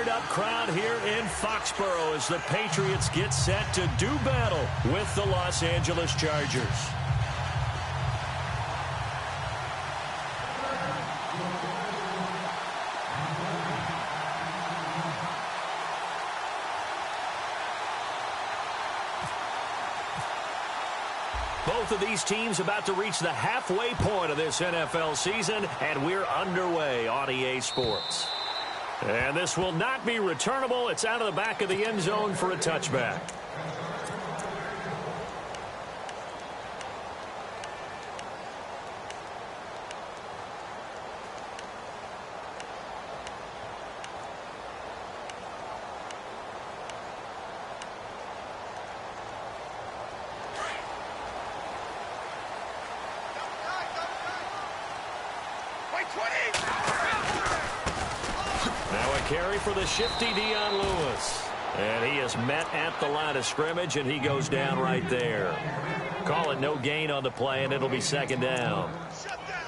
fired-up crowd here in Foxborough as the Patriots get set to do battle with the Los Angeles Chargers. Both of these teams about to reach the halfway point of this NFL season, and we're underway on EA Sports. And this will not be returnable. It's out of the back of the end zone for a touchback. Now a carry for the shifty Dion Lewis. And he is met at the line of scrimmage, and he goes down right there. Call it no gain on the play, and it'll be second down. Shut down.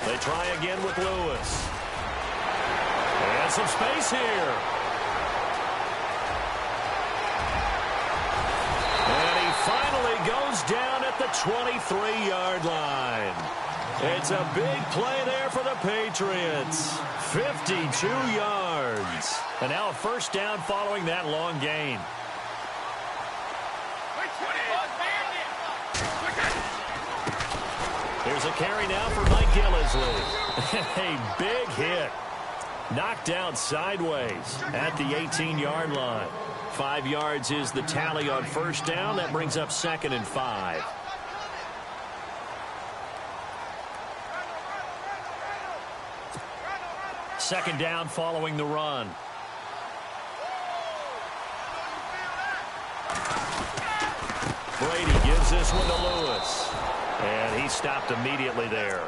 They try again with Lewis. And some space here. And he finally goes down at the 23-yard line. It's a big play there for the Patriots. 52 yards. And now a first down following that long gain. Here's a carry now for Mike Gillisley. A big hit. Knocked down sideways at the 18-yard line. 5 yards is the tally on first down. That brings up 2nd and 5. Second down following the run. Brady gives this one to Lewis. And he stopped immediately there.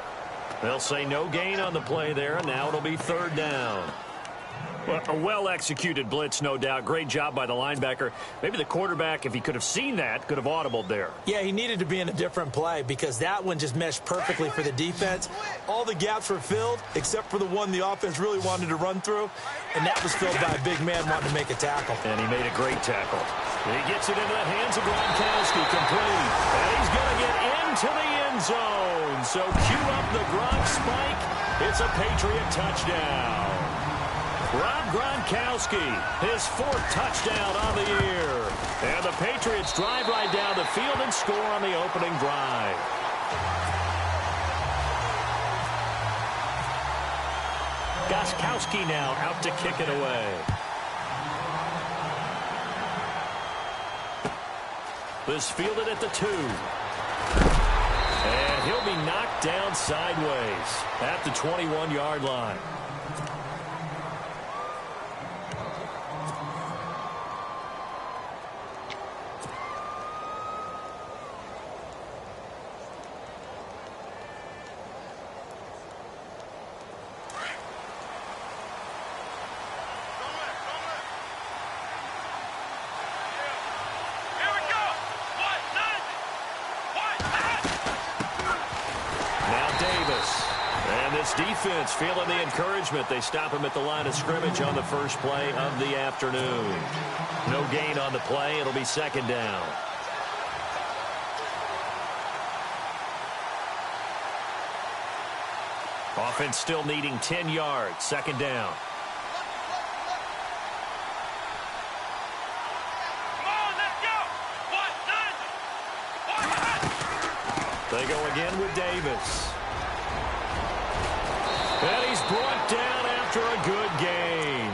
They'll say no gain on the play there, and now it'll be third down. Well, a well-executed blitz, no doubt. Great job by the linebacker. Maybe the quarterback, if he could have seen that, could have audibled there. Yeah, he needed to be in a different play because that one just meshed perfectly for the defense. All the gaps were filled except for the one the offense really wanted to run through, and that was filled by a big man wanting to make a tackle. And he made a great tackle. He gets it into the hands of Gronkowski, complete. And he's going to get into the end zone. So cue up the Gronk spike. It's a Patriot touchdown. Rob Gronkowski, his 4th touchdown on the year. And the Patriots drive right down the field and score on the opening drive. Gostkowski now out to kick it away. This fielded at the 2. And he'll be knocked down sideways at the 21-yard line. Defense feeling the encouragement. They stop him at the line of scrimmage on the first play of the afternoon. No gain on the play. It'll be second down. Offense still needing 10 yards. Second down. They go again with Davis. And he's brought down after a good gain.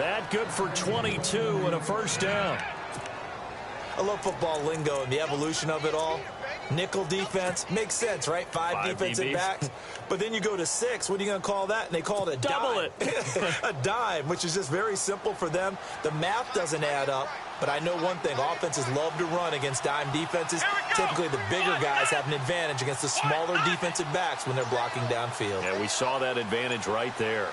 That good for 22 and a first down. I love football lingo and the evolution of it all. Nickel defense makes sense, right? 5 defensive DBs. backs. But then you go to 6. What are you going to call that? And they call it a double dime. A dime, which is just very simple for them. The math doesn't add up. But I know one thing. Offenses love to run against dime defenses. Typically, the bigger guys have an advantage against the smaller defensive backs when they're blocking downfield. Yeah, we saw that advantage right there.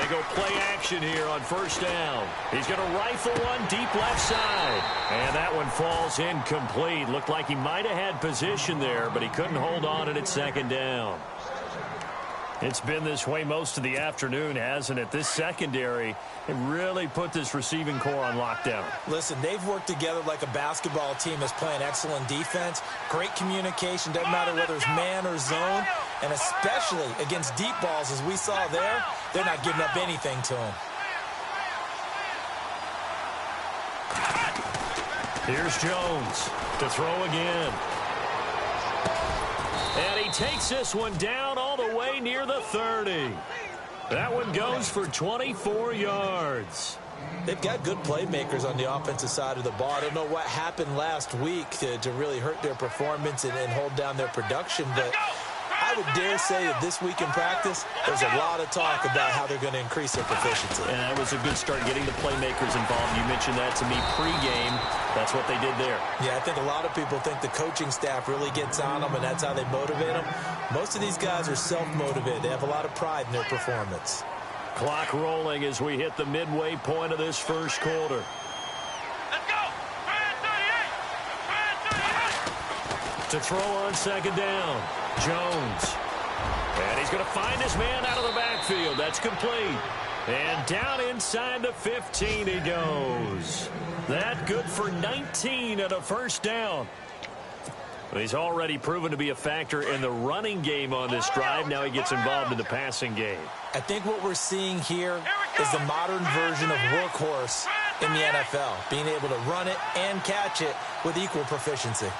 They go play action here on first down. He's going to rifle one deep left side. And that one falls incomplete. Looked like he might have had position there, but he couldn't hold on at second down. It's been this way most of the afternoon, hasn't it? This secondary, it really put this receiving core on lockdown. Listen, they've worked together like a basketball team that's playing excellent defense. Great communication, doesn't matter whether it's man or zone. And especially against deep balls, as we saw there, they're not giving up anything to them. Here's Jones to throw again. And he takes this one down all the way near the 30. That one goes for 24 yards. They've got good playmakers on the offensive side of the ball. I don't know what happened last week to really hurt their performance and hold down their production, but I would dare say that this week in practice, there's a lot of talk about how they're going to increase their proficiency. And that was a good start, getting the playmakers involved. You mentioned that to me pregame. That's what they did there. Yeah, I think a lot of people think the coaching staff really gets on them, and that's how they motivate them. Most of these guys are self-motivated. They have a lot of pride in their performance. Clock rolling as we hit the midway point of this first quarter. Let's go! 38! To throw on second down, Jones. And he's going to find his man out of the backfield. That's complete. And down inside the 15 he goes. That good for 19 and a first down. He's already proven to be a factor in the running game on this drive. Now he gets involved in the passing game. I think what we're seeing here is the modern version of workhorse in the NFL, being able to run it and catch it with equal proficiency.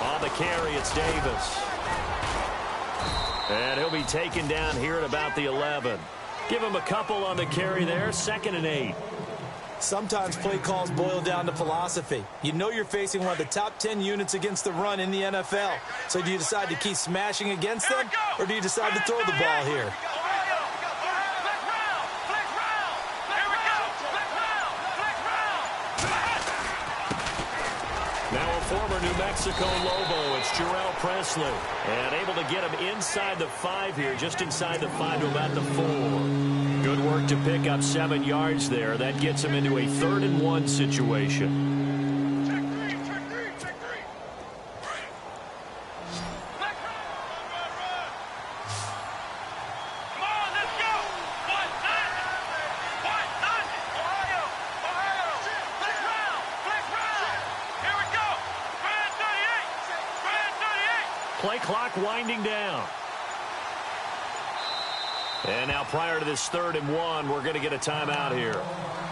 On the carry, it's Davis. And he'll be taken down here at about the 11. Give him a couple on the carry there, 2nd and 8. Sometimes play calls boil down to philosophy. You know you're facing one of the top 10 units against the run in the NFL. So do you decide to keep smashing against them, or do you decide to throw the ball here? Now a former New Mexico Lobo, it's Jarrell Presley. And able to get him inside the 5 here, just inside the 5 to about the 4. Good work to pick up 7 yards there. That gets him into a 3rd and 1 situation. Play clock winding down. And now prior to this 3rd and 1, we're going to get a timeout here.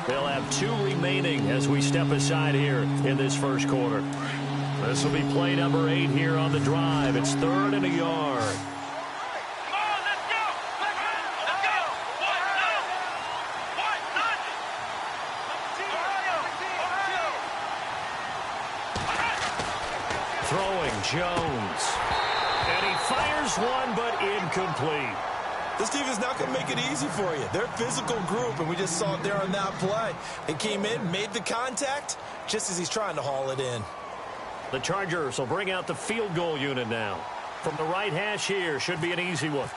They'll have 2 remaining as we step aside here in this first quarter. This will be play number 8 here on the drive. It's 3rd and a yard. Come on, let's go! Let's go! Throwing Jones. And he fires one, but incomplete. This team is not going to make it easy for you. They're a physical group, and we just saw it there on that play. It came in, made the contact, just as he's trying to haul it in. The Chargers will bring out the field goal unit now. From the right hash here, should be an easy one.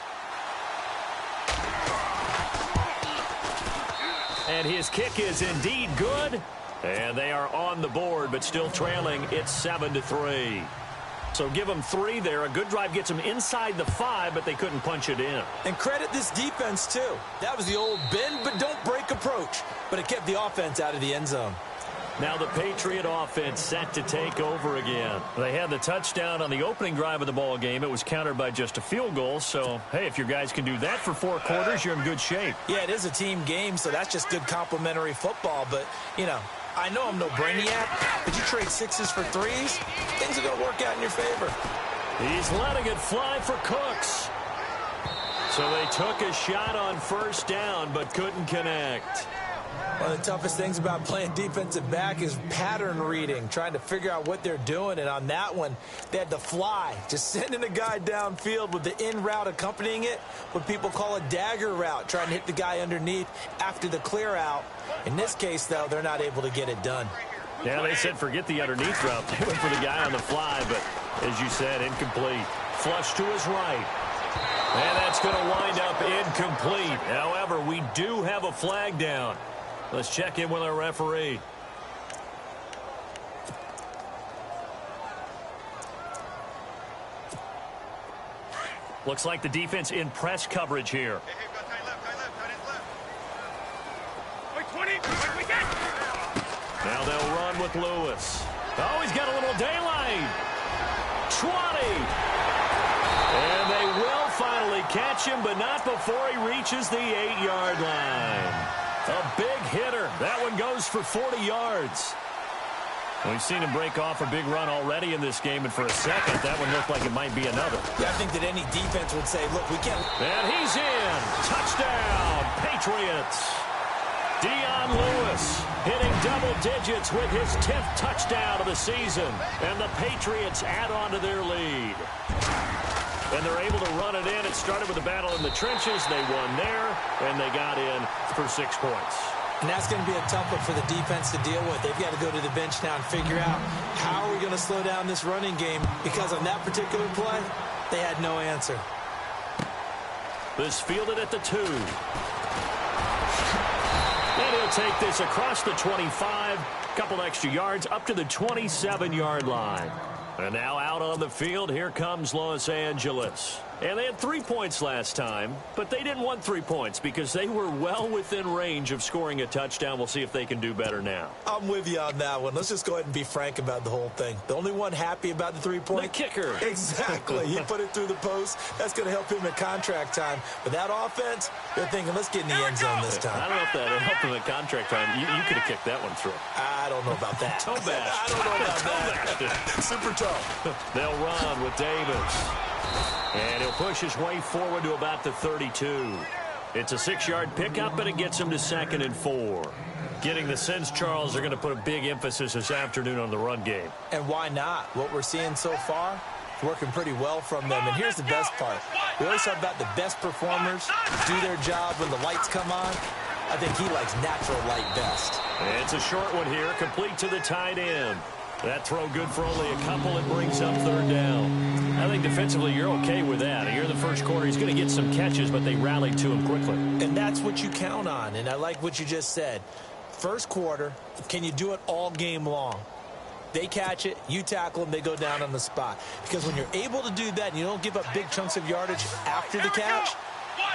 And his kick is indeed good. And they are on the board, but still trailing. It's 7-3. So give them 3 there. A good drive gets them inside the 5, but they couldn't punch it in. And credit this defense, too. That was the old bend but don't break approach, but it kept the offense out of the end zone. Now the Patriot offense set to take over again. They had the touchdown on the opening drive of the ball game. It was countered by just a field goal. So, hey, if your guys can do that for 4 quarters, you're in good shape. Yeah, it is a team game, so that's just good complimentary football. But, you know, I know I'm no brainiac, but you trade 6s for 3s, things are going to work out in your favor. He's letting it fly for Cooks. So they took a shot on first down, but couldn't connect. One of the toughest things about playing defensive back is pattern reading, trying to figure out what they're doing. And on that one, they had to fly, just sending a guy downfield with the in route accompanying it, what people call a dagger route, trying to hit the guy underneath after the clear out. In this case, though, they're not able to get it done. Yeah, they said forget the underneath route. They went for the guy on the fly, but as you said, incomplete. flush to his right. And that's going to wind up incomplete. However, we do have a flag down. Let's check in with our referee. Looks like the defense in press coverage here. Now they'll run with Lewis. Oh, he's got a little daylight. 20. And they will finally catch him, but not before he reaches the 8-yard line. A big hitter. That one goes for 40 yards. We've seen him break off a big run already in this game, and for a second, that one looked like it might be another. Yeah, I think that any defense would say, look, we can't. And he's in. Touchdown, Patriots. Dion Lewis hitting double digits with his 10th touchdown of the season. And the Patriots add on to their lead. And they're able to run it in. It started with a battle in the trenches. They won there, and they got in for 6 points. And that's going to be a tough one for the defense to deal with. They've got to go to the bench now and figure out how are we going to slow down this running game, because on that particular play, they had no answer. This fielded at the 2. And he'll take this across the 25, couple extra yards up to the 27-yard line. And now out on the field, here comes Los Angeles. And they had 3 points last time, but they didn't want 3 points because they were well within range of scoring a touchdown. We'll see if they can do better now. I'm with you on that one. Let's just go ahead and be frank about the whole thing. The only one happy about the 3-point? The kicker. Exactly. He put it through the post. That's going to help him at contract time. But that offense, they're thinking, let's get in the end zone this time. I don't know if that helped him at contract time. You could have kicked that one through. I don't know about that. Toe bash. I don't know about that. Super toe. They'll run with Davis. And he'll push his way forward to about the 32. It's a 6-yard pickup, and it gets him to 2nd and 4. Getting the sense, Charles, are going to put a big emphasis this afternoon on the run game. And why not? What we're seeing so far, working pretty well from them. And here's the best part. We always talk about the best performers do their job when the lights come on. I think he likes natural light best. And it's a short one here, complete to the tight end. That throw good for only a couple. It brings up 3rd down. I think defensively you're okay with that. Here in the first quarter, he's going to get some catches, but they rallied to him quickly. And that's what you count on, and I like what you just said. First quarter, can you do it all game long? They catch it, you tackle them, they go down on the spot. Because when you're able to do that and you don't give up big chunks of yardage after the catch,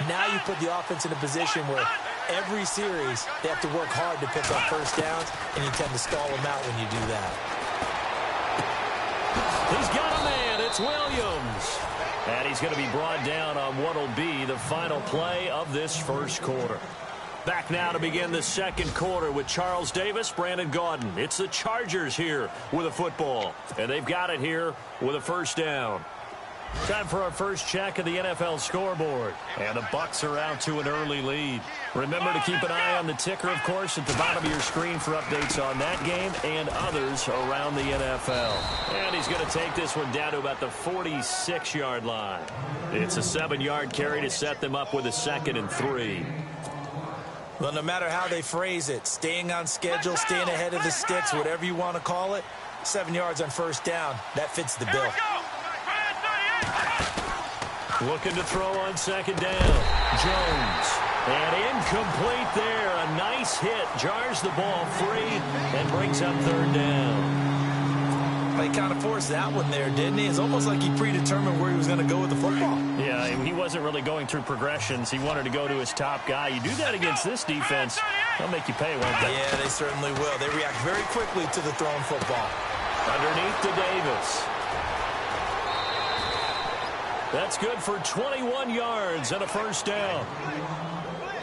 now you put the offense in a position where every series they have to work hard to pick up first downs, and you tend to stall them out when you do that. He's got a man. It's Williams. And he's going to be brought down on what will be the final play of this first quarter. Back now to begin the second quarter with Charles Davis, Brandon Gaudin. It's the Chargers here with a football. And they've got it here with a first down. Time for our first check of the NFL scoreboard. And the Bucs are out to an early lead. Remember to keep an eye on the ticker, of course, at the bottom of your screen for updates on that game and others around the NFL. And he's going to take this one down to about the 46-yard line. It's a 7-yard carry to set them up with a 2nd and 3. Well, no matter how they phrase it, staying on schedule, staying ahead of the sticks, whatever you want to call it, 7 yards on first down, that fits the bill. Looking to throw on 2nd down. Jones. And incomplete there. A nice hit. Jars the ball free and brings up 3rd down. He kind of forced that one there, didn't he? It's almost like he predetermined where he was going to go with the football. Yeah, he wasn't really going through progressions. He wanted to go to his top guy. You do that against this defense, they'll make you pay, won't they? Yeah, they certainly will. They react very quickly to the thrown football. Underneath to Davis. That's good for 21 yards and a first down.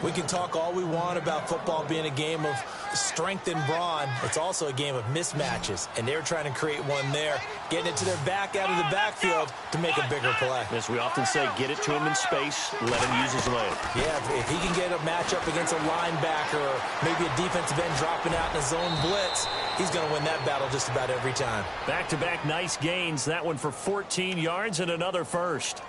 We can talk all we want about football being a game of strength and brawn. It's also a game of mismatches, and they're trying to create one there, getting it to their back out of the backfield to make a bigger play. As we often say, get it to him in space, let him use his leg. Yeah, if he can get a matchup against a linebacker or maybe a defensive end dropping out in a zone blitz, he's going to win that battle just about every time. Back-to-back nice gains. That one for 14 yards and another first.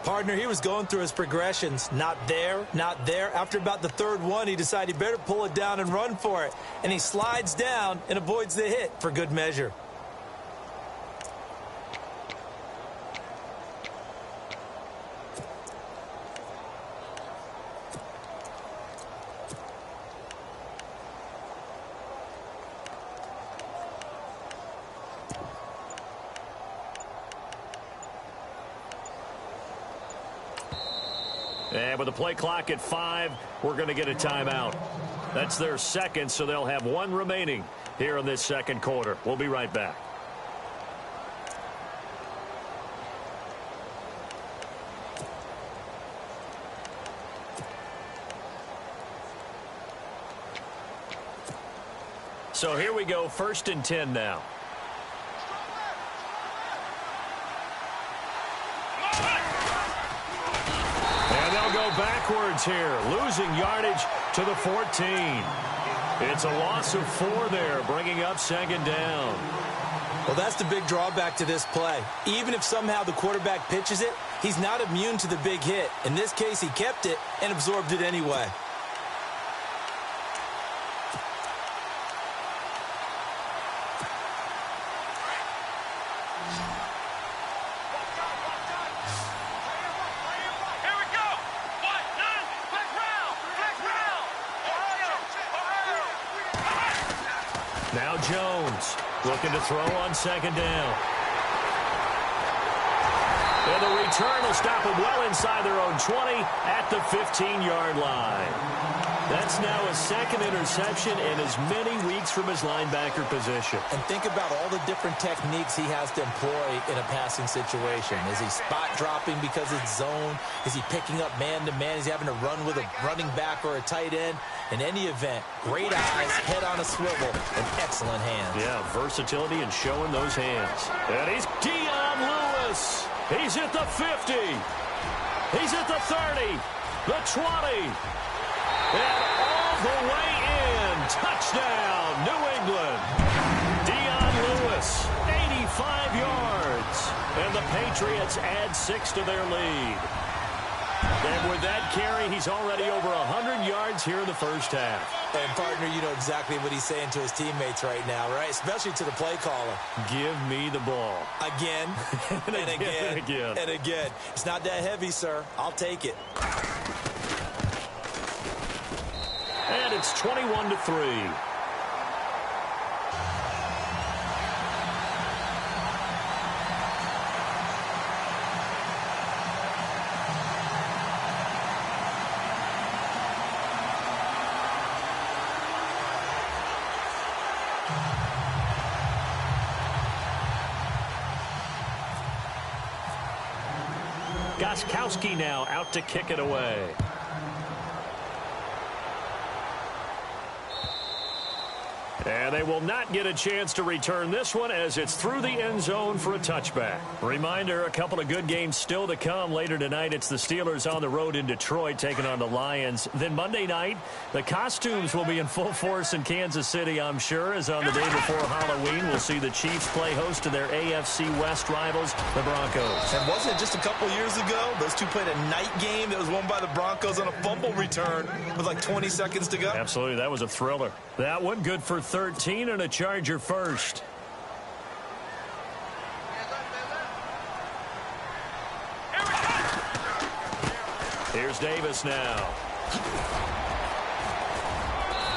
Partner, he was going through his progressions. Not there, not there. After about the 3rd one, he decided he better pull it down and run for it. And he slides down and avoids the hit for good measure. And with the play clock at 5, we're going to get a timeout. That's their second, so they'll have one remaining here in this second quarter. We'll be right back. So here we go, 1st and 10 now. And they'll go backwards here, losing yardage to the 14. It's a loss of 4 there, bringing up 2nd down. Well, that's the big drawback to this play. Even if somehow the quarterback pitches it, he's not immune to the big hit. In this case, he kept it and absorbed it anyway. Now Jones looking to throw on 2nd down. And the return will stop them well inside their own 20 at the 15-yard line. That's now his 2nd interception in as many weeks from his linebacker position. And think about all the different techniques he has to employ in a passing situation. Is he spot dropping because it's zone? Is he picking up man-to-man? Is he having to run with a running back or a tight end? In any event, great eyes, head on a swivel, and excellent hands. Yeah, versatility and showing those hands. And he's Dion Lewis. He's at the 50. He's at the 30, the 20. And all the way in. Touchdown, New England. Dion Lewis, 85 yards. And the Patriots add 6 to their lead. And with that carry, he's already over 100 yards here in the first half. And, partner, you know exactly what he's saying to his teammates right now, right? Especially to the play caller. Give me the ball. Again, and again, and again. It's not that heavy, sir. I'll take it. And it's 21-3. Gostkowski now out to kick it away. And they will not get a chance to return this one as it's through the end zone for a touchback. Reminder, a couple of good games still to come. Later tonight, it's the Steelers on the road in Detroit taking on the Lions. Then Monday night, the costumes will be in full force in Kansas City, I'm sure, as on the day before Halloween, we'll see the Chiefs play host to their AFC West rivals, the Broncos. And wasn't it just a couple years ago, those two played a night game that was won by the Broncos on a fumble return with like 20 seconds to go? Absolutely, that was a thriller. That one good for 13 and a Charger first. Here's Davis now.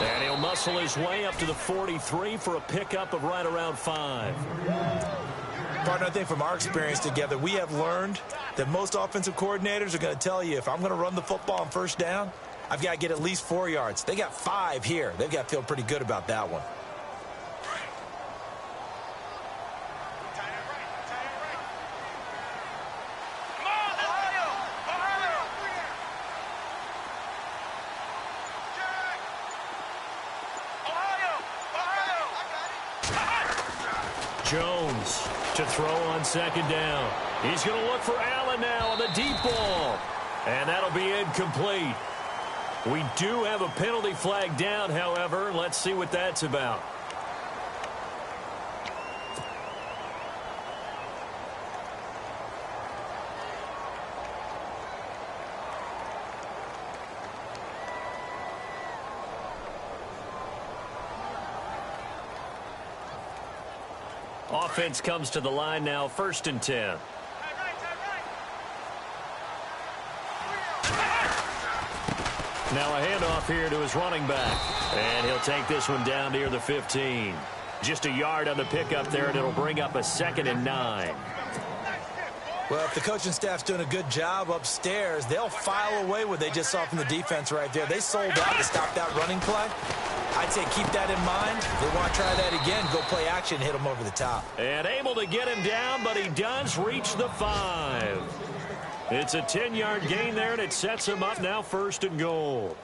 And he'll muscle his way up to the 43 for a pickup of right around 5. Partner, I think from our experience together, we have learned that most offensive coordinators are going to tell you, if I'm going to run the football on first down, I've got to get at least 4 yards. They got 5 here. They've got to feel pretty good about that one. Jones to throw on second down. He's going to look for Allen now on the deep ball. And that'll be incomplete. We do have a penalty flag down, however. Let's see what that's about. Offense comes to the line now, 1st and 10. Now a handoff here to his running back. And he'll take this one down near the 15. Just a yard on the pickup there, and it'll bring up a 2nd and 9. Well, if the coaching staff's doing a good job upstairs, they'll file away what they just saw from the defense right there. They sold out to stop that running play. I'd say keep that in mind. If they want to try that again, go play action and hit him over the top. And able to get him down, but he does reach the 5. It's a 10-yard gain there, and it sets him up now 1st and goal.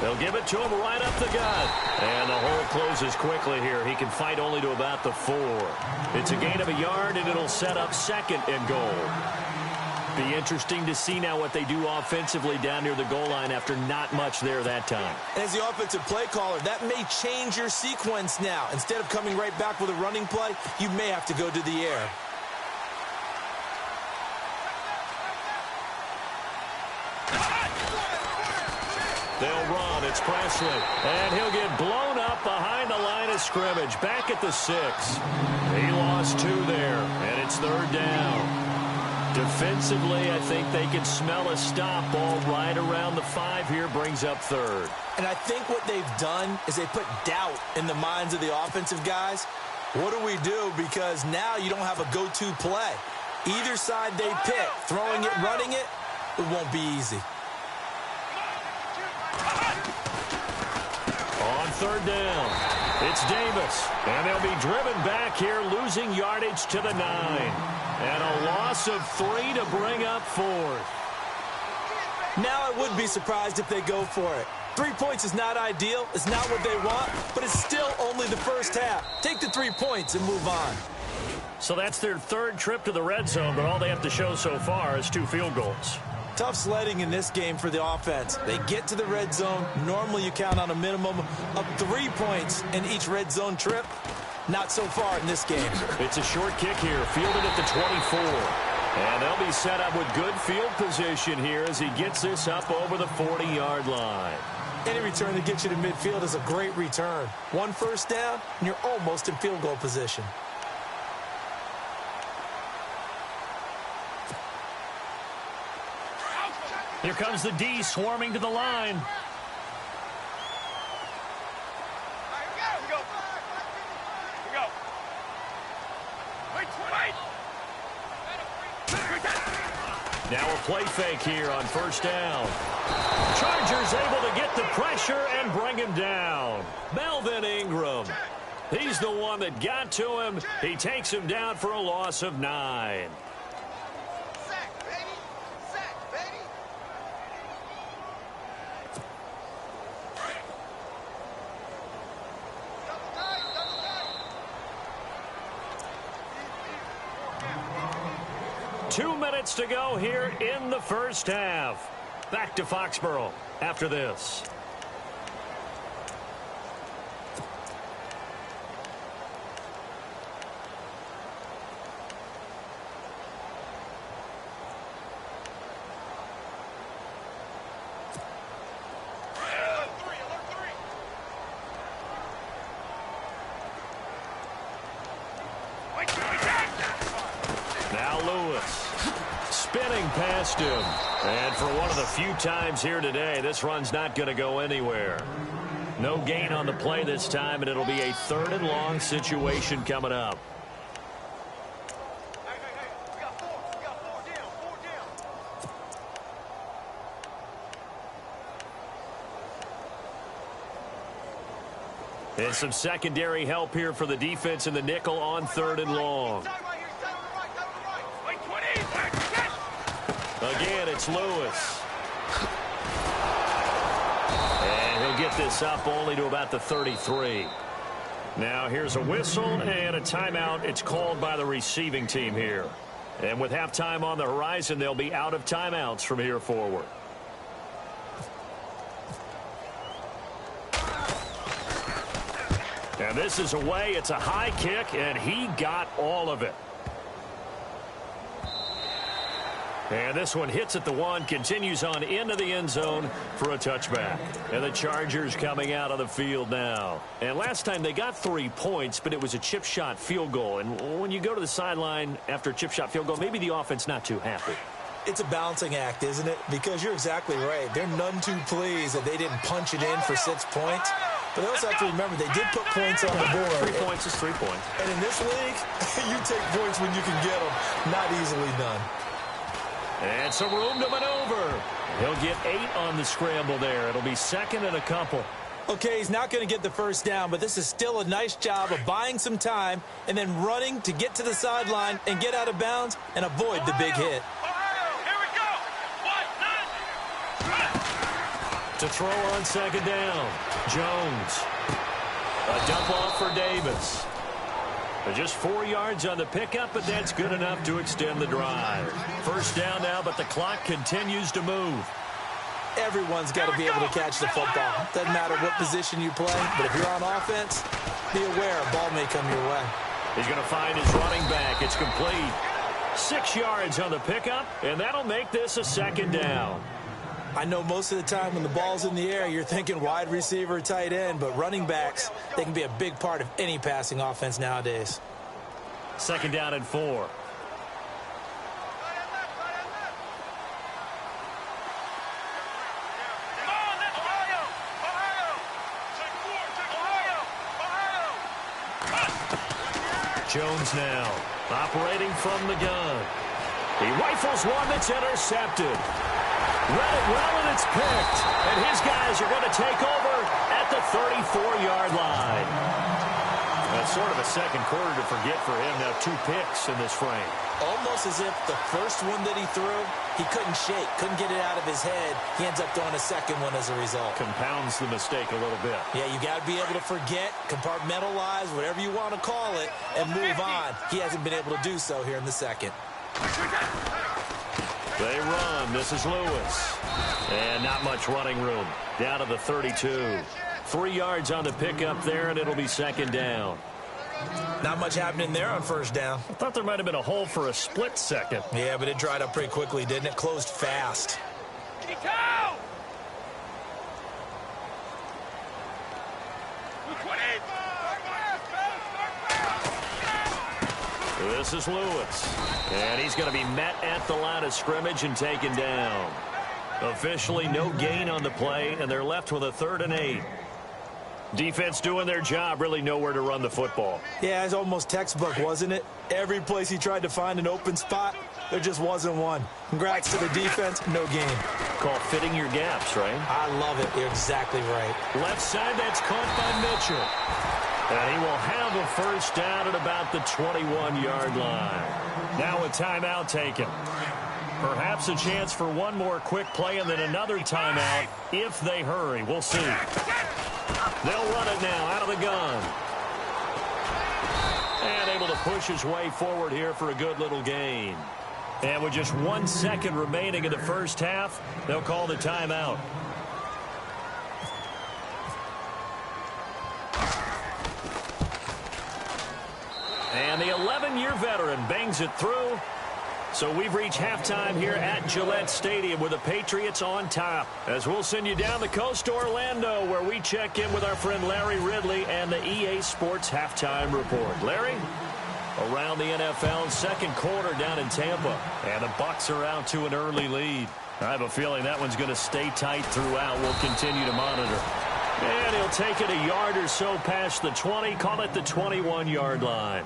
They'll give it to him right up the gut. And the hole closes quickly here. He can fight only to about the 4. It's a gain of a yard, and it'll set up 2nd and goal. Be interesting to see now what they do offensively down near the goal line after not much there that time. As the offensive play caller, that may change your sequence now. Instead of coming right back with a running play, you may have to go to the air. They'll run. It's Presley. And he'll get blown up behind the line of scrimmage. Back at the 6. He lost 2 there. And it's 3rd down. Defensively, I think they can smell a stop. Ball right around the 5 here. Brings up 3rd. And I think what they've done is they put doubt in the minds of the offensive guys. What do we do? Because now you don't have a go-to play. Either side they pick, throwing it, running it, it won't be easy. On 3rd down, it's Davis. And they'll be driven back here, losing yardage to the 9. And a loss of 3 to bring up 4th. Now I would be surprised if they go for it. 3 points is not ideal. It's not what they want, but it's still only the first half. Take the 3 points and move on. So that's their 3rd trip to the red zone, but all they have to show so far is 2 field goals. Tough sledding in this game for the offense. They get to the red zone. Normally you count on a minimum of 3 points in each red zone trip. Not so far in this game. It's a short kick here, fielded at the 24. And they'll be set up with good field position here as he gets this up over the 40-yard line. Any return that gets you to midfield is a great return. 1 first down, and you're almost in field goal position. Here comes the D swarming to the line. Now a play fake here on 1st down. Chargers able to get the pressure and bring him down. Melvin Ingram. He's the one that got to him. He takes him down for a loss of 9. Sack, baby. Sack, baby. Two minutes to go here in the first half. Back to Foxborough after this. Spinning past him. And for one of the few times here today, this run's not going to go anywhere. No gain on the play this time, and it'll be a 3rd and long situation coming up. We got 4 down. And some secondary help here for the defense in the nickel on 3rd and long. Again, it's Lewis. And he'll get this up only to about the 33. Now here's a whistle and a timeout. It's called by the receiving team here. And with halftime on the horizon, they'll be out of timeouts from here forward. And this is away. It's a high kick, and he got all of it. And this one hits at the 1, continues on into the end zone for a touchback. And the Chargers coming out on the field now. And last time they got 3 points, but it was a chip shot field goal. And when you go to the sideline after a chip shot field goal, maybe the offense not too happy. It's a balancing act, isn't it? Because you're exactly right. They're none too pleased that they didn't punch it in for 6 points. But they also have to remember they did put points on the board. 3 points is 3 points. And in this league, you take points when you can get them. Not easily done. And some room to maneuver. He'll get 8 on the scramble there. It'll be second and a couple. Okay, he's not going to get the first down, but this is still a nice job of buying some time and then running to get to the sideline and get out of bounds and avoid the big hit. To throw on second down, Jones. A dump off for Davis. Just 4 yards on the pickup, but that's good enough to extend the drive. First down now, but the clock continues to move. Everyone's got to be able to catch the football. Doesn't matter what position you play, but if you're on offense, be aware a ball may come your way. He's going to find his running back. It's complete. 6 yards on the pickup, and that'll make this a second down. I know most of the time when the ball's in the air, you're thinking wide receiver, tight end, but running backs, they can be a big part of any passing offense nowadays. Second down and 4. Jones now operating from the gun. He rifles one that's intercepted. Read it well, and it's picked. And his guys are going to take over at the 34-yard line. That's sort of a second quarter to forget for him. Now 2 picks in this frame. Almost as if the first one that he threw, he couldn't shake, couldn't get it out of his head. He ends up throwing a second one as a result. Compounds the mistake a little bit. Yeah, you got to be able to forget, compartmentalize, whatever you want to call it, and move on. He hasn't been able to do so here in the second. They run. This is Lewis. And not much running room. Down to the 32. 3 yards on the pickup there, and it'll be second down. Not much happening there on first down. I thought there might have been a hole for a split second. Yeah, but it dried up pretty quickly, didn't it? Closed fast. This is Lewis. And he's going to be met at the line of scrimmage and taken down. Officially no gain on the play, and they're left with a 3rd and 8. Defense doing their job, really nowhere to run the football. Yeah, it's almost textbook, wasn't it? Every place he tried to find an open spot, there just wasn't one. Congrats to the defense, no gain. Called fitting your gaps, right? I love it. You're exactly right. Left side, that's caught by Mitchell. And he will have a first down at about the 21-yard line. Now a timeout taken. Perhaps a chance for one more quick play and then another timeout if they hurry. We'll see. They'll run it now out of the gun. And able to push his way forward here for a good little gain. And with just 1 second remaining in the first half, they'll call the timeout. And the 11-year veteran bangs it through. So we've reached halftime here at Gillette Stadium with the Patriots on top. As we'll send you down the coast to Orlando, where we check in with our friend Larry Ridley and the EA Sports Halftime Report. Larry, around the NFL, second quarter down in Tampa. And the Bucs are out to an early lead. I have a feeling that one's going to stay tight throughout. We'll continue to monitor. And he'll take it a yard or so past the 20, call it the 21-yard line.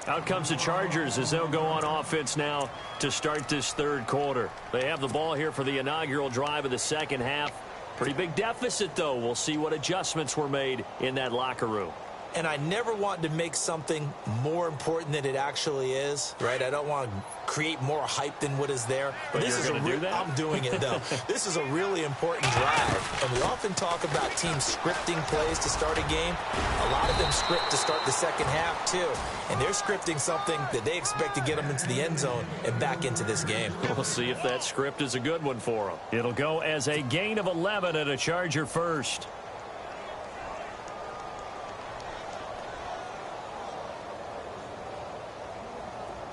Out comes the Chargers as they'll go on offense now to start this third quarter. They have the ball here for the inaugural drive of the second half. Pretty big deficit, though. We'll see what adjustments were made in that locker room. And I never want to make something more important than it actually is, right? I don't want to create more hype than what is there. But this you're is going to do that? I'm doing it, though. This is a really important drive. And we often talk about teams scripting plays to start a game. A lot of them script to start the second half, too. And they're scripting something that they expect to get them into the end zone and back into this game. We'll see if that script is a good one for them. It'll go as a gain of 11 and a Charger first.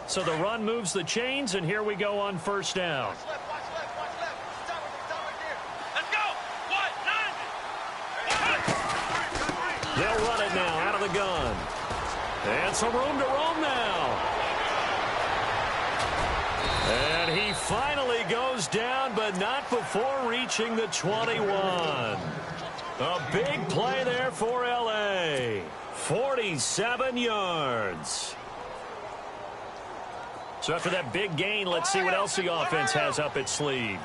So the run moves the chains, and here we go on first down. Watch left. Stop right there. Let's go. They'll run it now out of the gun. And some room to roam now. And he finally goes down, but not before reaching the 21. A big play there for LA. 47 yards. So after that big gain, let's see what else the offense has up its sleeve.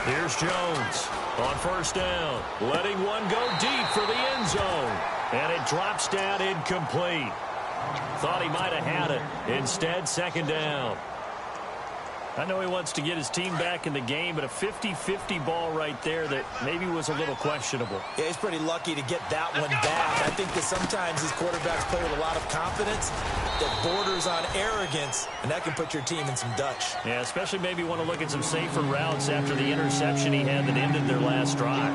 Here's Jones on first down, letting one go deep for the end zone. And it drops down incomplete. Thought he might have had it. Instead, second down. I know he wants to get his team back in the game, but a 50-50 ball right there that maybe was a little questionable. Yeah, he's pretty lucky to get that one back. I think that sometimes these quarterbacks play with a lot of confidence that borders on arrogance, and that can put your team in some Dutch. Yeah, especially maybe want to look at some safer routes after the interception he had that ended their last drive.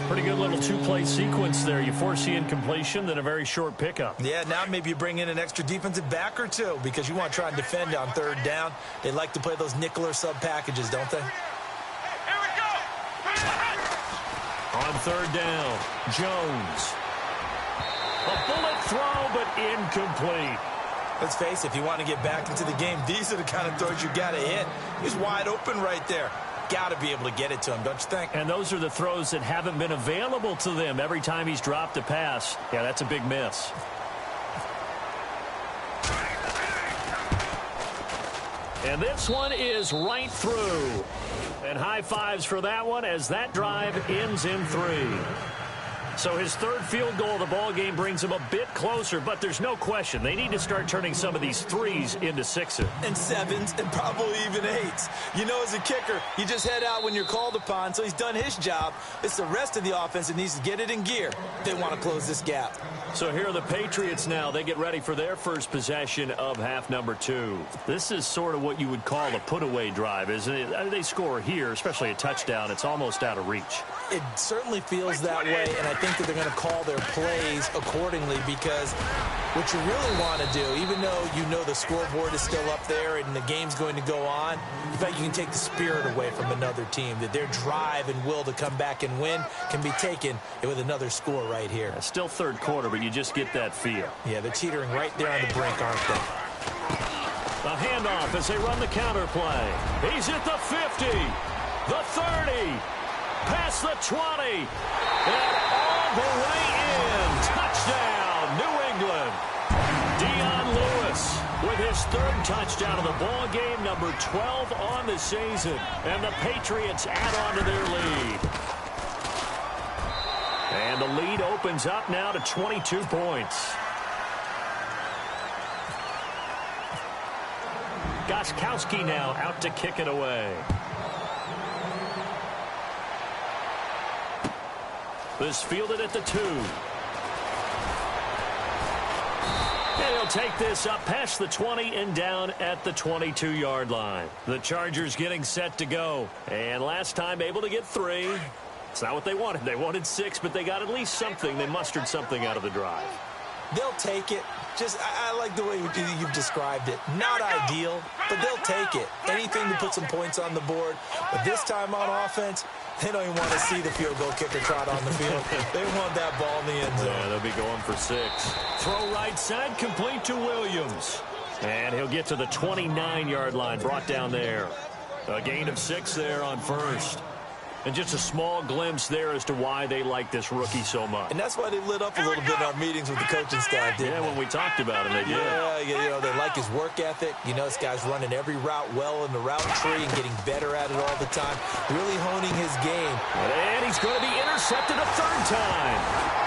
Pretty good little two-play sequence there. You force the incompletion, then a very short pickup. Yeah, now maybe you bring in an extra defensive back or two because you want to try and defend on third down. They like to play those nickel or sub packages, don't they? Here we go. On third down, Jones. A bullet throw, but incomplete. Let's face it, if you want to get back into the game, these are the kind of throws you got to hit. He's wide open right there. Got to be able to get it to him, don't you think? And those are the throws that haven't been available to them every time he's dropped a pass. Yeah, that's a big miss. And this one is right through. And high fives for that one as that drive ends in 3. So his third field goal of the ball game brings him a bit closer, but there's no question they need to start turning some of these 3s into 6s. And 7s and probably even 8s. You know, as a kicker, you just head out when you're called upon, so he's done his job. It's the rest of the offense that needs to get it in gear. They want to close this gap. So here are the Patriots now. They get ready for their first possession of half number 2. This is sort of what you would call a put-away drive, isn't it? They score here, especially a touchdown. It's almost out of reach. It certainly feels that way, and I think that they're going to call their plays accordingly because what you really want to do, even though you know the scoreboard is still up there and the game's going to go on, in fact, you can take the spirit away from another team, that their drive and will to come back and win can be taken with another score right here. It's still third quarter, but you just get that feel. Yeah, they're teetering right there on the brink, aren't they? A handoff as they run the counter play. He's at the 50, the 30, past the 20, and all the way in. Touchdown, New England. Dion Lewis with his third touchdown of the ball game, number 12 on the season. And the Patriots add on to their lead. And the lead opens up now to 22 points. Gostkowski now out to kick it away. This fielded at the 2. And he'll take this up past the 20 and down at the 22-yard line. The Chargers getting set to go. And last time able to get 3. It's not what they wanted. They wanted 6, but they got at least something. They mustered something out of the drive. They'll take it. I like the way you've described it. Not ideal, but they'll take it. Anything to put some points on the board. But this time on offense, they don't even want to see the field goal kicker trot on the field. They want that ball in the end zone. Yeah, they'll be going for 6. Throw right side, complete to Williams. And he'll get to the 29-yard line, brought down there. A gain of 6 there on first. And just a small glimpse there as to why they like this rookie so much. And that's why they lit up a little bit in our meetings with the coaching staff, didn't they? When we talked about him, they did. Yeah, you know, they like his work ethic. You know, this guy's running every route well in the route tree and getting better at it all the time. Really honing his game. And he's going to be intercepted a third time.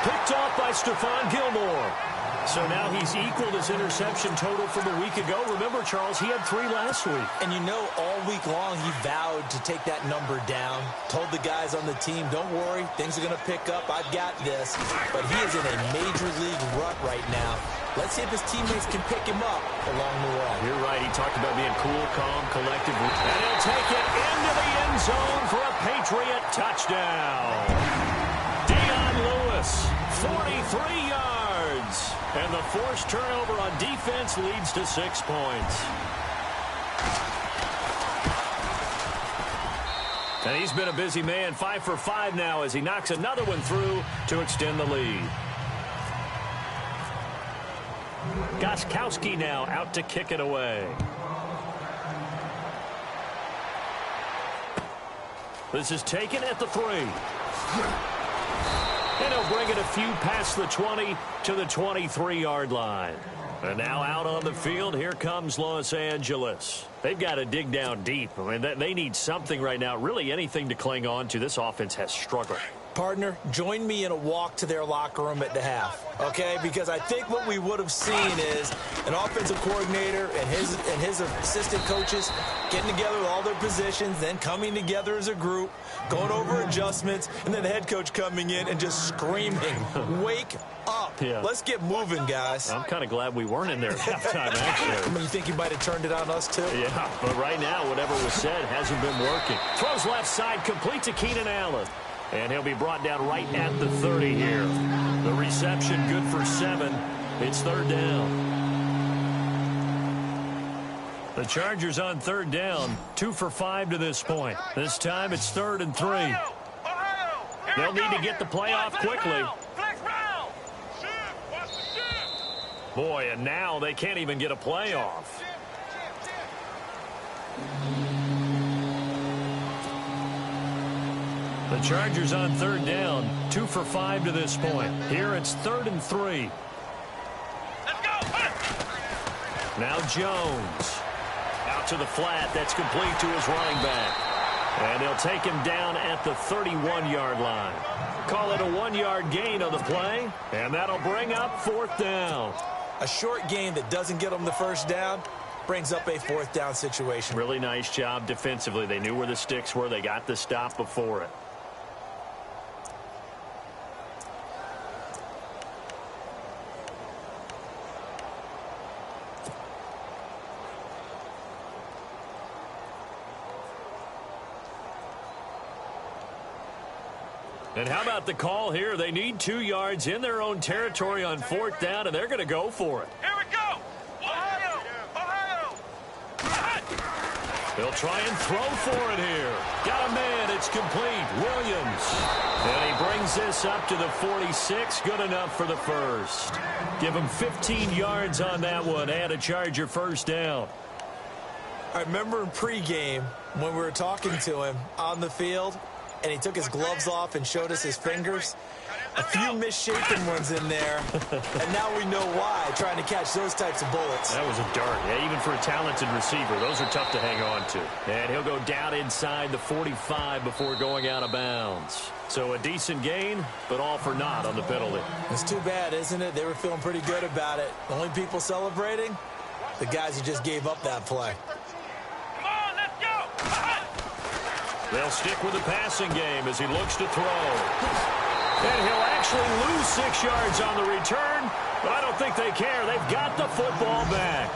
Picked off by Stephon Gilmore. So now he's equaled his interception total from a week ago. Remember, Charles, he had 3 last week. And you know, all week long he vowed to take that number down. Told the guys on the team, don't worry, things are going to pick up. I've got this. But he is in a major league rut right now. Let's see if his teammates can pick him up along the way. You're right. He talked about being cool, calm, collective. And he'll take it into the end zone for a Patriot touchdown. Dion Lewis, 43 yards. And the forced turnover on defense leads to 6 points. And he's been a busy man, 5 for 5 now as he knocks another one through to extend the lead. Gostkowski now out to kick it away. This is taken at the 3. And he'll bring it a few past the 20 to the 23-yard line. And now out on the field, here comes Los Angeles. They've got to dig down deep. I mean, they need something right now, really anything to cling on to. This offense has struggled. Partner, join me in a walk to their locker room at the half, okay? Because I think what we would have seen is an offensive coordinator and his assistant coaches getting together with all their positions, then coming together as a group, going over adjustments, and then the head coach coming in and just screaming, wake up. Yeah. Let's get moving, guys. I'm kind of glad we weren't in there at halftime, actually. I mean, you think he might have turned it on us, too? Yeah, but right now, whatever was said hasn't been working. Throws left side, complete to Keenan Allen. And he'll be brought down right at the 30 here. The reception good for 7. It's 3rd down. The Chargers on 3rd down, 2 for 5 to this point. This time it's 3rd and 3. They'll need to get the play off quickly. Boy, and now they can't even get a play off. The Chargers on 3rd down, 2 for 5 to this point. Here it's 3rd and 3. Let's go. Now Jones. Out to the flat. That's complete to his running back. And they'll take him down at the 31-yard line. Call it a 1-yard gain on the play. And that'll bring up 4th down. A short gain that doesn't get them the first down brings up a 4th down situation. Really nice job defensively. They knew where the sticks were. They got the stop before it. And how about the call here? They need 2 yards in their own territory on 4th down, and they're going to go for it. Here we go. Ohio. They'll try and throw for it here. Got a man. It's complete. Williams. And he brings this up to the 46. Good enough for the first. Give him 15 yards on that one and a Charger first down. I remember in pregame when we were talking to him on the field, and he took his gloves off and showed us his fingers. A few misshapen ones in there, and now we know why, trying to catch those types of bullets. That was a dart. Yeah, even for a talented receiver, those are tough to hang on to. And he'll go down inside the 45 before going out of bounds. So a decent gain, but all for naught on the penalty. It's too bad, isn't it? They were feeling pretty good about it. The only people celebrating, the guys who just gave up that play. Come on, let's go. They'll stick with the passing game as he looks to throw. And he'll actually lose 6 yards on the return, but I don't think they care. They've got the football back.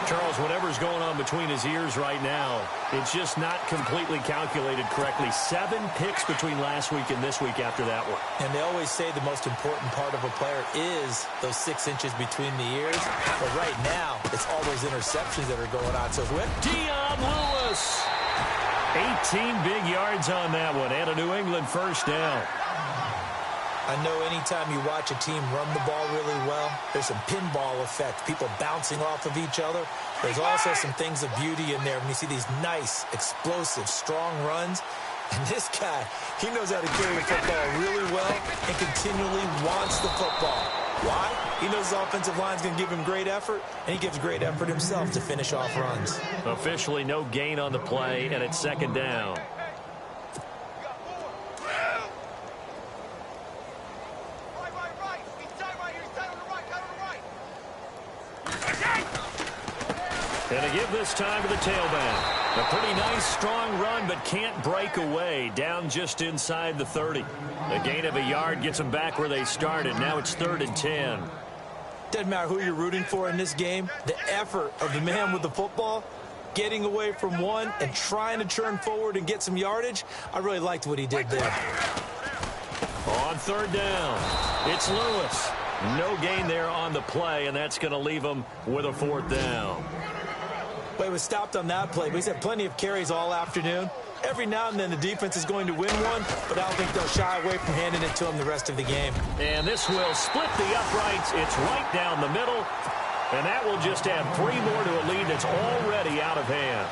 Charles, whatever's going on between his ears right now, it's just not completely calculated correctly. 7 picks between last week and this week after that one. And they always say the most important part of a player is those 6 inches between the ears. But right now, it's all those interceptions that are going on. So with Dion Lewis. 18 big yards on that one and a New England first down. I know anytime you watch a team run the ball really well, there's some pinball effect, people bouncing off of each other. There's also some things of beauty in there when you see these nice, explosive, strong runs. And this guy, he knows how to carry the football really well and continually wants the football. Why? He knows his offensive line's going to give him great effort, and he gives great effort himself to finish off runs. Officially no gain on the play, and it's second down. And to give this time to the tailback. A pretty nice, strong run, but can't break away. Down just inside the 30. A gain of a yard gets them back where they started. Now it's 3rd and 10. Doesn't matter who you're rooting for in this game. The effort of the man with the football, getting away from one and trying to turn forward and get some yardage, I really liked what he did there. On 3rd down, it's Lewis. No gain there on the play, and that's going to leave him with a 4th down. Well, he was stopped on that play, but he's had plenty of carries all afternoon. Every now and then the defense is going to win one, but I don't think they'll shy away from handing it to them the rest of the game. And this will split the uprights. It's right down the middle. And that will just add 3 more to a lead that's already out of hand.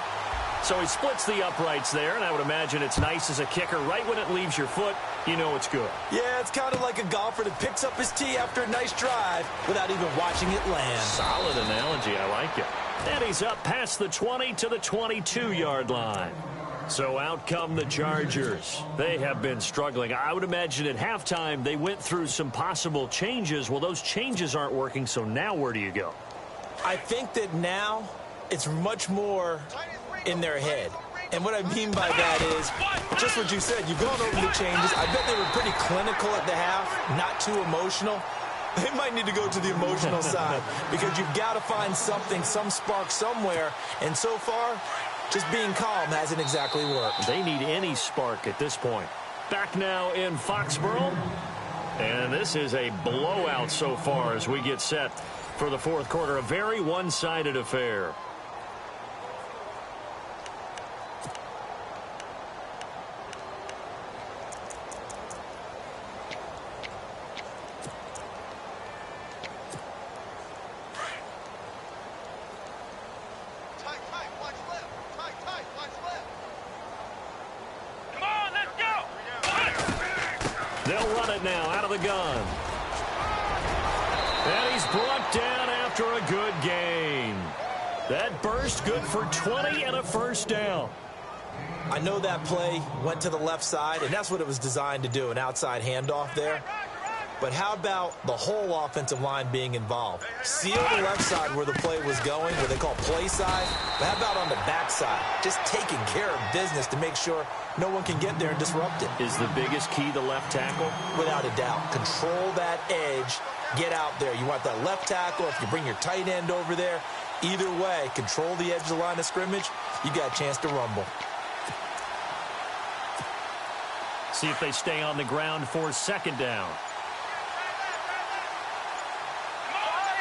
So he splits the uprights there, and I would imagine it's nice as a kicker. Right when it leaves your foot, you know it's good. Yeah, it's kind of like a golfer that picks up his tee after a nice drive without even watching it land. Solid analogy. I like it. And he's up past the 20 to the 22-yard line. So out come the Chargers. They have been struggling. I would imagine at halftime they went through some possible changes. Well, those changes aren't working, so now where do you go? I think that now it's much more in their head. And what I mean by that is just what you said. You've gone over the changes. I bet they were pretty clinical at the half, not too emotional. They might need to go to the emotional side because you've got to find something, some spark somewhere. And so far, just being calm hasn't exactly worked. They need any spark at this point. Back now in Foxborough. And this is a blowout so far as we get set for the fourth quarter. A very one-sided affair. They'll run it now out of the gun. And he's brought down after a good gain. That burst good for 20 and a first down. I know that play went to the left side, and that's what it was designed to do, an outside handoff there. But how about the whole offensive line being involved? Seal the left side where the play was going, where they call play side. But how about on the back side? Just taking care of business to make sure no one can get there and disrupt it. Is the biggest key the left tackle? Without a doubt. Control that edge. Get out there. You want that left tackle. If you bring your tight end over there, either way, control the edge of the line of scrimmage. You got a chance to rumble. See if they stay on the ground for second down.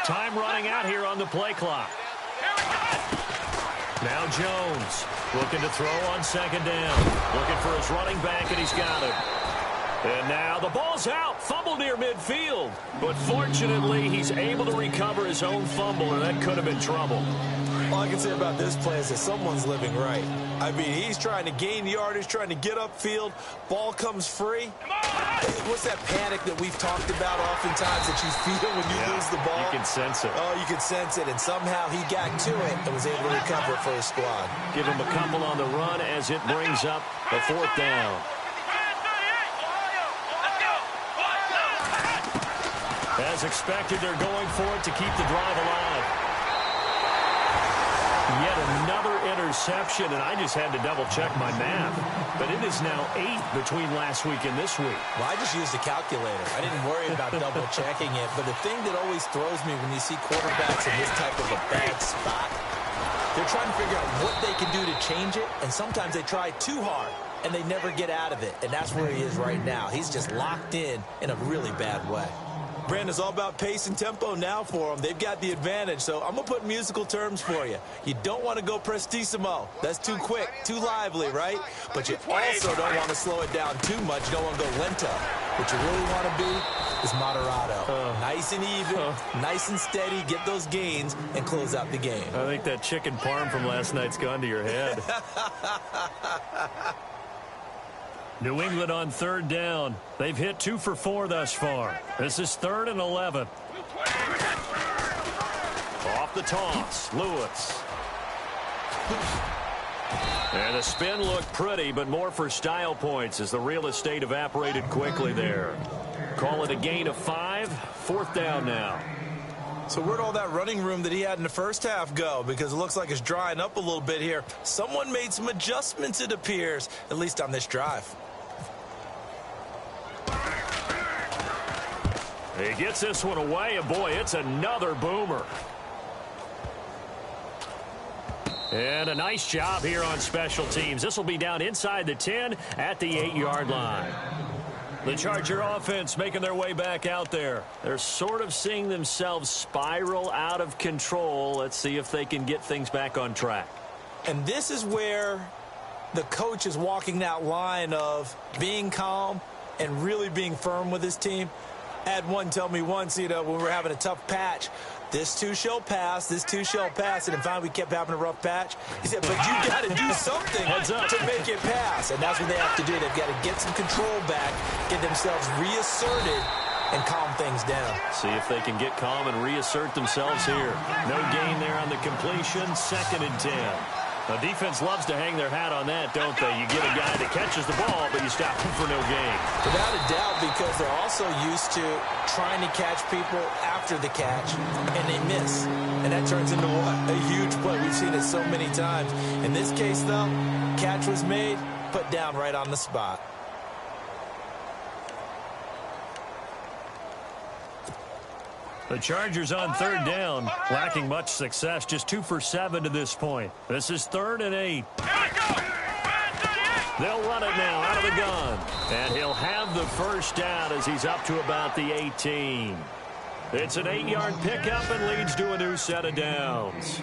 Time running out here on the play clock. Now Jones looking to throw on second down. Looking for his running back, and he's got him. And now the ball's out. Fumble near midfield. But fortunately, he's able to recover his own fumble, and that could have been trouble. All I can say about this play is that someone's living right. I mean, he's trying to gain yardage, trying to get upfield. Ball comes free. What's that panic that we've talked about oftentimes that you feel when you lose the ball? You can sense it. Oh, you can sense it. And somehow he got to it and was able to recover for his squad. Give him a couple on the run as it brings up a fourth down. As expected, they're going for it to keep the drive alive. Yet another interception, and I just had to double-check my math. But it is now 8 between last week and this week. Well, I just used a calculator. I didn't worry about double-checking it. But the thing that always throws me when you see quarterbacks in this type of a bad spot, they're trying to figure out what they can do to change it, and sometimes they try too hard, and they never get out of it. And that's where he is right now. He's just locked in a really bad way. Brandon, it's all about pace and tempo now for them. They've got the advantage, so I'm going to put musical terms for you. You don't want to go prestissimo. That's too quick, too lively, right? But you also don't want to slow it down too much. You don't want to go lento. What you really want to be is moderato. Nice and even, nice and steady, get those gains, and close out the game. I think that chicken parm from last night's gone to your head. New England on third down. They've hit 2 for 4 thus far. This is 3rd and 11. Off the toss, Lewis. And the spin looked pretty, but more for style points as the real estate evaporated quickly there. Call it a gain of 5. 4th down now. So where'd all that running room that he had in the first half go? Because it looks like it's drying up a little bit here. Someone made some adjustments, it appears, at least on this drive. He gets this one away, and boy, it's another boomer. And a nice job here on special teams. This will be down inside the 10 at the 8-yard line. The Charger offense making their way back out there. They're sort of seeing themselves spiral out of control. Let's see if they can get things back on track. And this is where the coach is walking that line of being calm and really being firm with his team. I had one tell me once, when we were having a tough patch, this too shall pass, this too shall pass. And finally, we kept having a rough patch. He said, but you got to do something to make it pass. And that's what they have to do. They've got to get some control back, get themselves reasserted, and calm things down. See if they can get calm and reassert themselves here. No gain there on the completion. 2nd and 10. The defense loves to hang their hat on that, don't they? You get a guy that catches the ball, but you stop him for no gain. Without a doubt, because they're also used to trying to catch people after the catch, and they miss. And that turns into what? A huge play. We've seen it so many times. In this case, though, catch was made, put down right on the spot. The Chargers on 3rd down, lacking much success, just 2 for 7 to this point. This is 3rd and 8. They'll run it now out of the gun. And he'll have the first down as he's up to about the 18. It's an 8-yard pickup and leads to a new set of downs.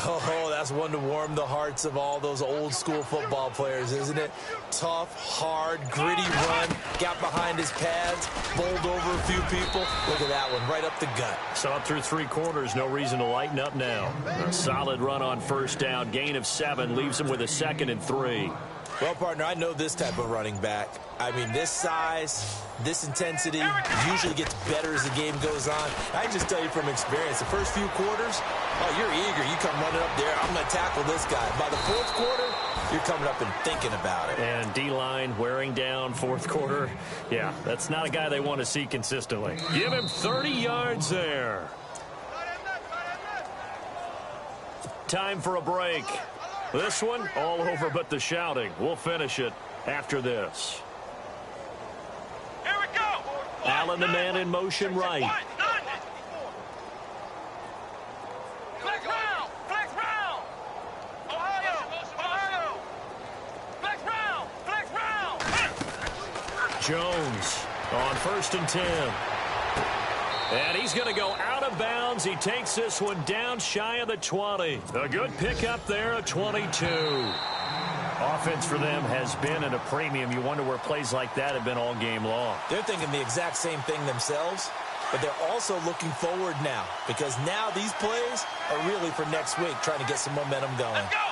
Oh, that's one to warm the hearts of all those old-school football players, isn't it? Tough, hard, gritty run, got behind his pads, bowled over a few people. Look at that one, right up the gut. Saw it through 3 quarters, no reason to lighten up now. A solid run on 1st down, gain of 7, leaves him with a 2nd and 3. Well, partner, I know this type of running back. I mean, this size, this intensity usually gets better as the game goes on. I can just tell you from experience, the first few quarters, oh, you're eager. You come running up there, I'm going to tackle this guy. By the 4th quarter, you're coming up and thinking about it. And D-line wearing down 4th quarter. Yeah, that's not a guy they want to see consistently. Give him 30 yards there. Time for a break. This one, all over but the shouting. We'll finish it after this. Here we go. Allen, the man in motion right. Flex round. Flex round. Ohio. Flex round. Flex round. Jones on 1st and 10. And he's going to go out of bounds. He takes this one down shy of the 20. A good pickup there, a 22. Offense for them has been at a premium. You wonder where plays like that have been all game long. They're thinking the exact same thing themselves, but they're also looking forward now because now these plays are really for next week, trying to get some momentum going. Let's go.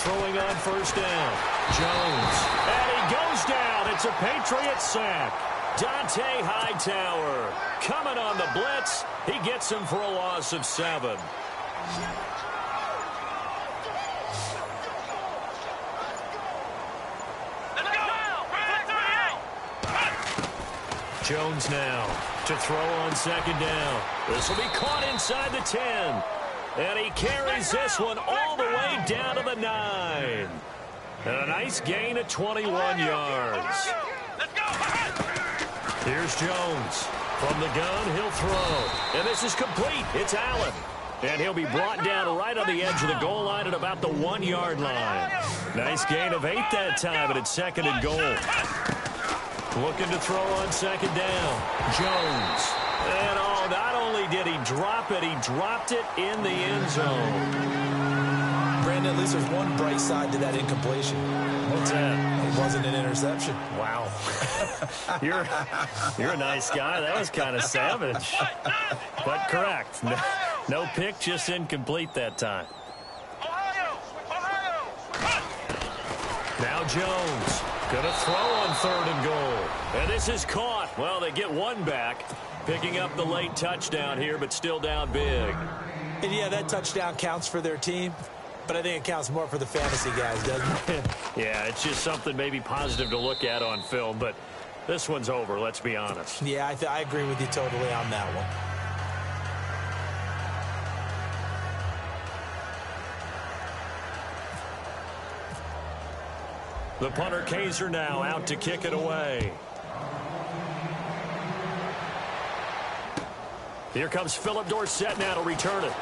Throwing on 1st down. Jones. And he goes down. It's a Patriot sack. Dante Hightower coming on the blitz. He gets him for a loss of 7. Jones now to throw on 2nd down. This will be caught inside the 10. And he carries this one all the way down to the 9. And a nice gain of 21 yards. Let's go. Here's Jones. From the gun, he'll throw. And this is complete. It's Allen. And he'll be brought down right on the edge of the goal line at about the 1-yard line. Nice gain of 8 that time, and it's 2nd and goal. Looking to throw on 2nd down. Jones. And not only did he drop it, he dropped it in the end zone. Brandon, at least there's one bright side to that incompletion. What's that? It wasn't an interception. Wow. You're a nice guy. That was kind of savage. But correct. No pick, just incomplete that time. Now Jones going to throw on 3rd and goal. And this is caught. Well, they get one back. Picking up the late touchdown here, but still down big. And yeah, that touchdown counts for their team, but I think it counts more for the fantasy guys, doesn't it? Yeah, it's just something maybe positive to look at on film, but this one's over, let's be honest. Yeah, I agree with you totally on that one. The punter Kaiser now out to kick it away. Here comes Philip Dorsett now to return it.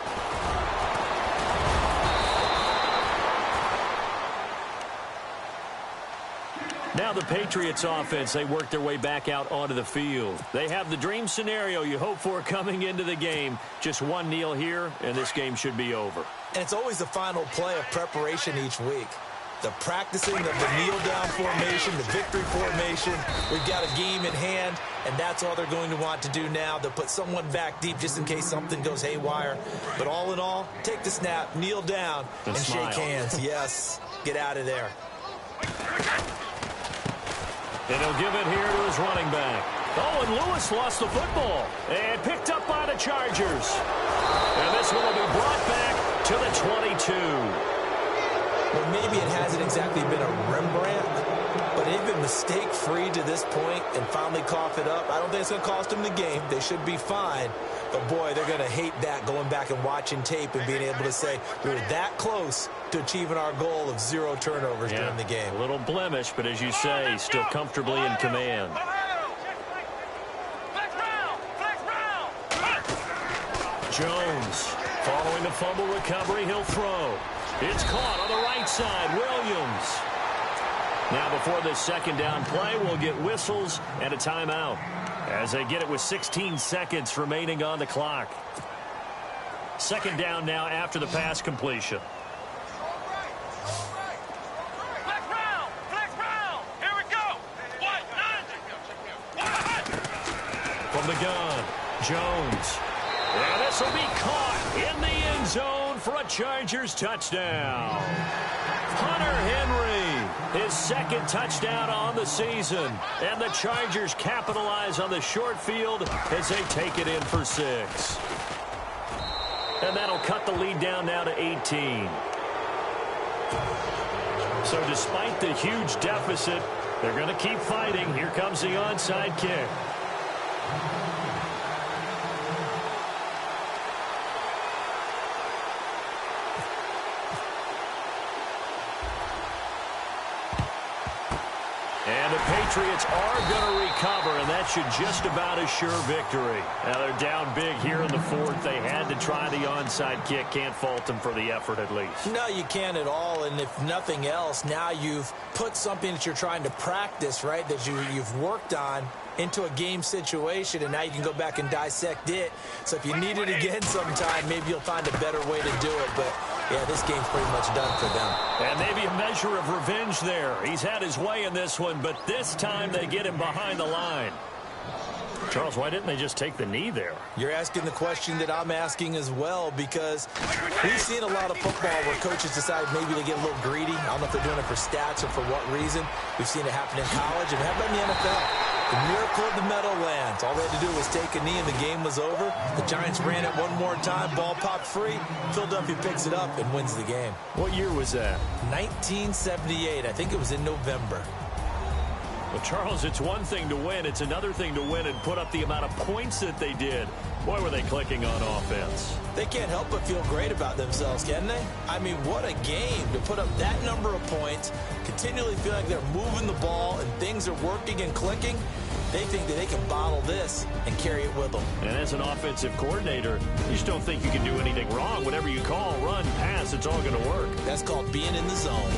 Now the Patriots offense, they work their way back out onto the field. They have the dream scenario you hope for coming into the game. Just one kneel here, and this game should be over. And it's always the final play of preparation each week. The practicing of the kneel-down formation, the victory formation. We've got a game in hand, and that's all they're going to want to do now. They'll put someone back deep just in case something goes haywire. But all in all, take the snap, kneel down, and shake hands. Yes, get out of there. And he'll give it here to his running back. Oh, and Lewis lost the football and picked up by the Chargers. And this one will be brought back to the 22. Well, maybe it hasn't exactly been a Rembrandt, but they've been mistake-free to this point and finally cough it up. I don't think it's going to cost them the game. They should be fine. But, boy, they're going to hate that, going back and watching tape and being able to say we were that close to achieving our goal of 0 turnovers during the game. A little blemish, but as you say, still comfortably in command. Jones, following the fumble recovery, he'll throw. It's caught on the right side. Williams. Now before this second down play, we'll get whistles and a timeout as they get it with 16 seconds remaining on the clock. Second down now after the pass completion. Here we go. From the gun, Jones. And this will be caught in the end zone for a Chargers touchdown. Hunter Henry, his second touchdown on the season. And the Chargers capitalize on the short field as they take it in for 6. And that'll cut the lead down now to 18. So despite the huge deficit, they're going to keep fighting. Here comes the onside kick. And the Patriots are going to recover, and that should just about assure victory. Now they're down big here in the fourth. They had to try the onside kick. Can't fault them for the effort at least. No, you can't at all. And if nothing else, now you've put something that you're trying to practice, right, that you've worked on into a game situation, and now you can go back and dissect it. So if you need it again sometime, maybe you'll find a better way to do it. But, yeah, this game's pretty much done for them. And maybe a measure of revenge there. He's had his way in this one, but this time they get him behind the line. Charles, why didn't they just take the knee there? You're asking the question that I'm asking as well, because we've seen a lot of football where coaches decide maybe to get a little greedy. I don't know if they're doing it for stats or for what reason. We've seen it happen in college, and how about in the NFL? The miracle of the Meadowlands. All they had to do was take a knee and the game was over. The Giants ran it one more time. Ball popped free. Philadelphia picks it up and wins the game. What year was that? 1978. I think it was in November. Well, Charles, it's one thing to win. It's another thing to win and put up the amount of points that they did. Boy, were they clicking on offense. They can't help but feel great about themselves, can they? I mean, what a game to put up that number of points, continually feel like they're moving the ball and things are working and clicking. They think that they can bottle this and carry it with them. And as an offensive coordinator, you just don't think you can do anything wrong. Whatever you call, run, pass, it's all going to work. That's called being in the zone.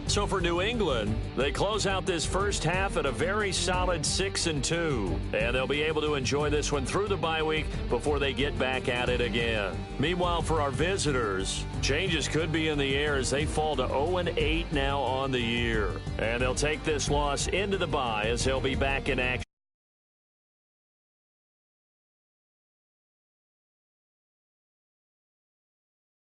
So for New England, they close out this first half at a very solid 6-2. And they'll be able to enjoy this one through the bye week before they get back at it again. Meanwhile, for our visitors, changes could be in the air as they fall to 0-8 now on the year. And they'll take this loss into the bye as they'll be back in action.